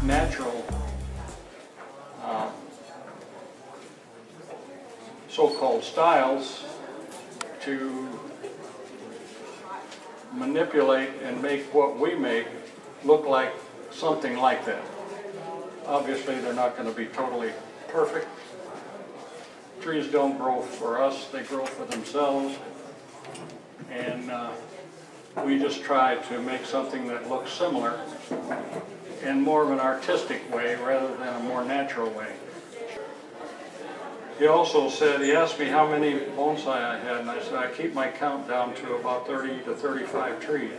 natural so-called styles to manipulate and make what we make look like something like that. Obviously, they're not going to be totally perfect. Trees don't grow for us, they grow for themselves. And we just try to make something that looks similar in more of an artistic way rather than a more natural way. He also said, he asked me how many bonsai I had, and I said I keep my count down to about 30 to 35 trees.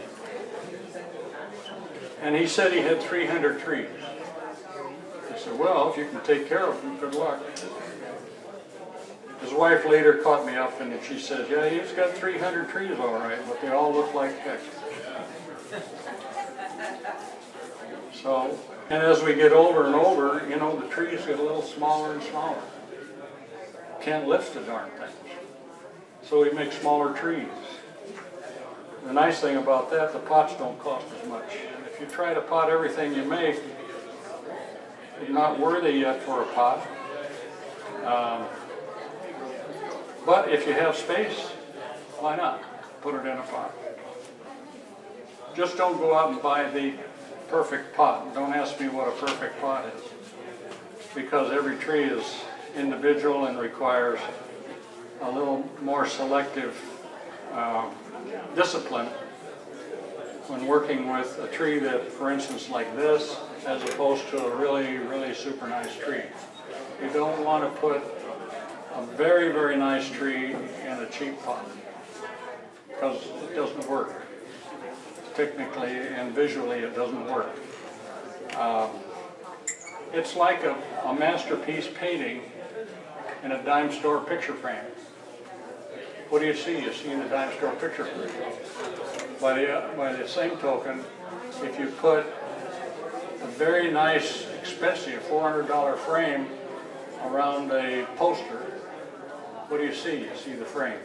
And he said he had 300 trees. I said, well, if you can take care of them, good luck. His wife later caught me up and she said, yeah, he's got 300 trees all right, but they all look like heck. So, and as we get older and older, you know, the trees get a little smaller and smaller. Can't lift the darn things. So we make smaller trees. The nice thing about that, the pots don't cost as much. If you try to pot everything you make, you're not worthy yet for a pot. But if you have space, why not put it in a pot? Just don't go out and buy the perfect pot. Don't ask me what a perfect pot is, because every tree is individual and requires a little more selective discipline when working with a tree that, for instance, like this, as opposed to a really, really super nice tree. You don't want to put a very, very nice tree in a cheap pot, because it doesn't work. Technically and visually, it doesn't work. It's like a masterpiece painting in a dime store picture frame. What do you see? You see in the dime store picture frame. By the same token, if you put a very nice, expensive $400 frame around a poster, what do you see? You see the frame.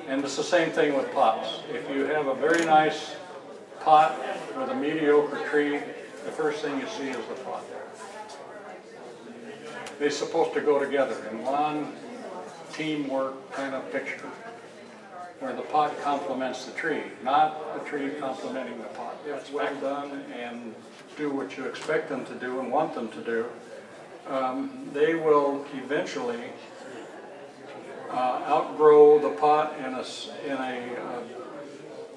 And it's the same thing with pots. If you have a very nice pot with a mediocre tree, the first thing you see is the pot. They're supposed to go together in one teamwork kind of picture, where the pot complements the tree, not the tree complementing the pot. If it's well done and do what you expect them to do and want them to do, they will eventually outgrow the pot in a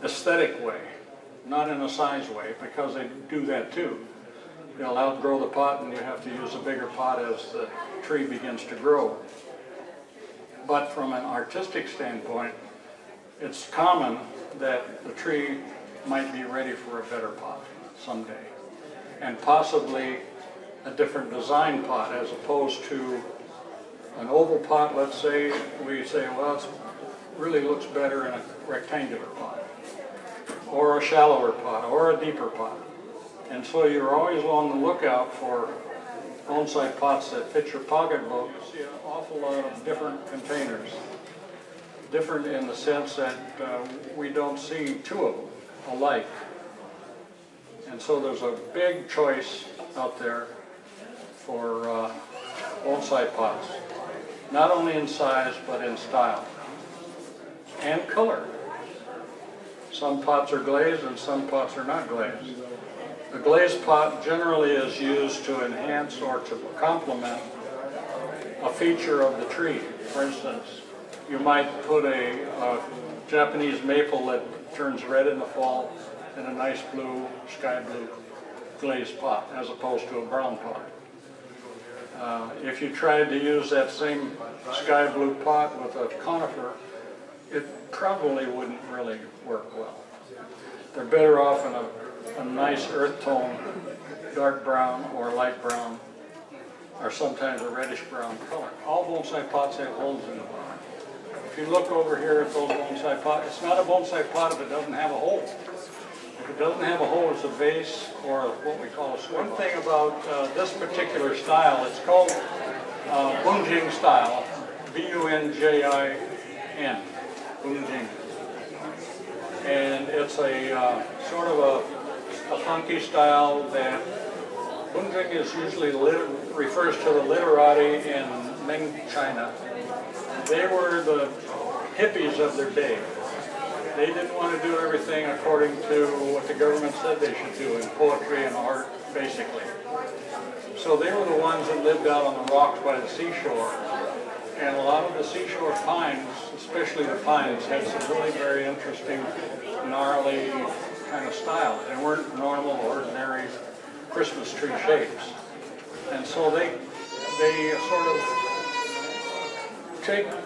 aesthetic way, not in a size way, because they do that too. They'll outgrow the pot and you have to use a bigger pot as the tree begins to grow. But from an artistic standpoint, it's common that the tree might be ready for a better pot someday, and possibly a different design pot as opposed to an oval pot. Let's say we say, well, it really looks better in a rectangular pot, or a shallower pot, or a deeper pot. And so you're always on the lookout for bonsai pots that fit your pocketbook. You see an awful lot of different containers. Different in the sense that we don't see two of them alike. And so there's a big choice out there for bonsai pots. Not only in size, but in style and color. Some pots are glazed and some pots are not glazed. The glazed pot generally is used to enhance or to complement a feature of the tree. For instance, you might put a Japanese maple that turns red in the fall in a nice blue, sky blue glazed pot, as opposed to a brown pot. If you tried to use that same sky blue pot with a conifer, it probably wouldn't really work well. They're better off in a nice earth tone, dark brown or light brown, or sometimes a reddish brown color. All bonsai pots have holes in them. If you look over here at those bonsai pots, it's not a bonsai pot if it doesn't have a hole. If it doesn't have a hole, it's a vase or what we call a swing. One thing about this particular style, it's called Bunjin style, B-U-N-J-I-N, Bunjin. And it's a sort of a a funky style that Bunjin is usually refers to the literati in Ming China. They were the hippies of their day. They didn't want to do everything according to what the government said they should do in poetry and art, basically. So they were the ones that lived out on the rocks by the seashore. And a lot of the seashore pines, especially the pines, had some really very interesting, gnarly kind of styles. They weren't normal, ordinary Christmas tree shapes. And so they sort of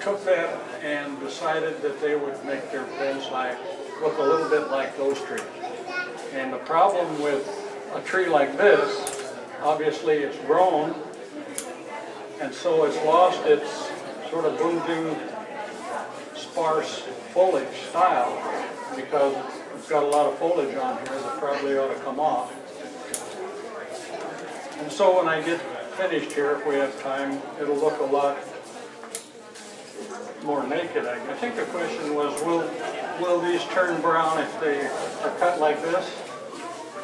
took that and decided that they would make their bonsai look a little bit like those trees. And the problem with a tree like this, obviously it's grown, and so it's lost its sort of Bunjin sparse foliage style, because it's got a lot of foliage on here that probably ought to come off. And so when I get finished here, if we have time, it'll look a lot more naked. I think the question was, will these turn brown if they are cut like this?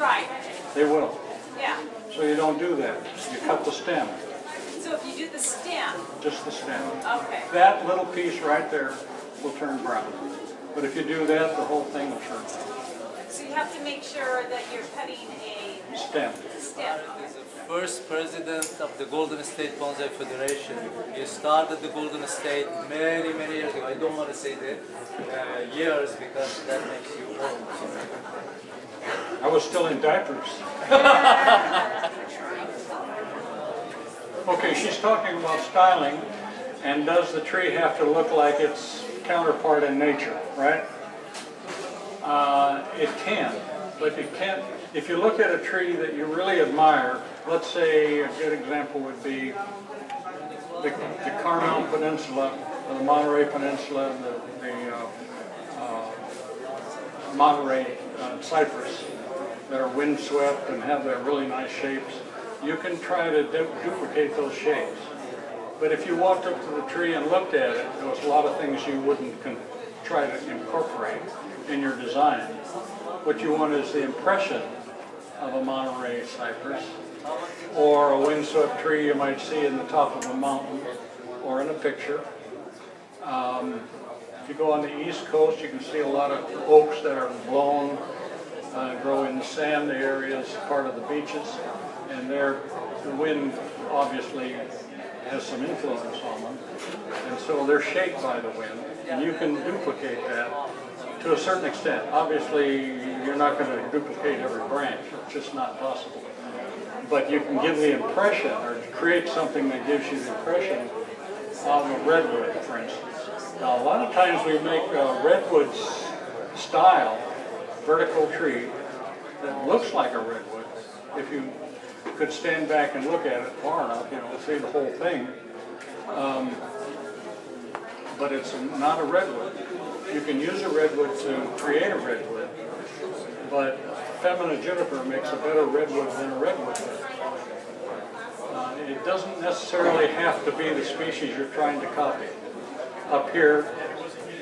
Right. They will. Yeah. So you don't do that. You cut the stem. So if you do the stem. Just the stem. Okay. That little piece right there will turn brown. But if you do that, the whole thing will turn brown. So you have to make sure that you're cutting a stem. First president of the Golden State Bonsai Federation. You started the Golden State many, many years ago. I don't want to say the years because that makes you old. I was still in diapers. Okay, she's talking about styling, and does the tree have to look like its counterpart in nature, right? It can, but it can't. If you look at a tree that you really admire, let's say a good example would be the Carmel Peninsula, the Monterey Peninsula, the Monterey cypress that are windswept and have their really nice shapes. You can try to duplicate those shapes. But if you walked up to the tree and looked at it, there was a lot of things you wouldn't try to incorporate in your design. What you want is the impression of a Monterey cypress, or a windswept tree you might see in the top of a mountain, or in a picture. If you go on the East Coast, you can see a lot of oaks that are blown, grow in sand areas, part of the beaches, and the wind obviously has some influence on them, and so they're shaped by the wind, and you can duplicate that to a certain extent. Obviously, you're not going to duplicate every branch, it's just not possible. But you can give the impression, or create something that gives you the impression of a redwood, for instance. Now, a lot of times we make a redwood style vertical tree that looks like a redwood. If you could stand back and look at it far enough, you know, see the whole thing. But it's not a redwood. You can use a redwood to create a redwood, but feminine juniper makes a better redwood than a redwood. It doesn't necessarily have to be the species you're trying to copy. Up here,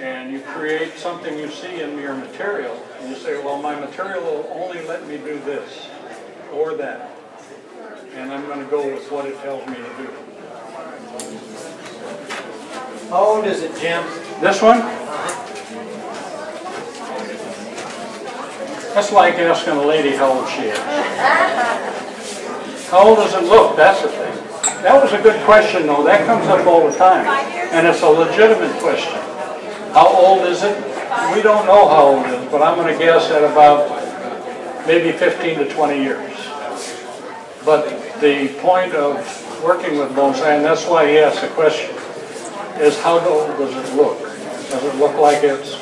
and you create something you see in your material, and you say, well, my material will only let me do this or that, and I'm going to go with what it tells me to do. How old is it, Jim? This one? That's like asking a lady how old she is. How old does it look? That's the thing. That was a good question, though. That comes up all the time. And it's a legitimate question. How old is it? We don't know how old it is, but I'm going to guess at about maybe 15 to 20 years. But the point of working with bonsai, and that's why he asked the question, is how old does it look? Does it look like it's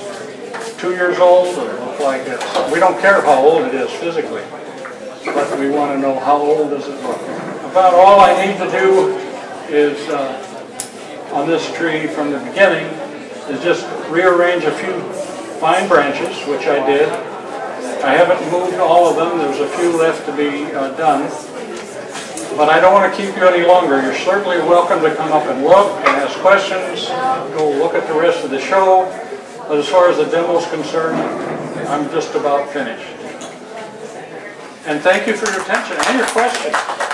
2 years old? Does it look like it's... We don't care how old it is physically, but we want to know how old does it look. About all I need to do is, on this tree from the beginning, is just rearrange a few fine branches, which I did. I haven't moved all of them. There's a few left to be done. But I don't want to keep you any longer. You're certainly welcome to come up and look and ask questions. Go look at the rest of the show. But as far as the demo is concerned, I'm just about finished. And thank you for your attention and your questions.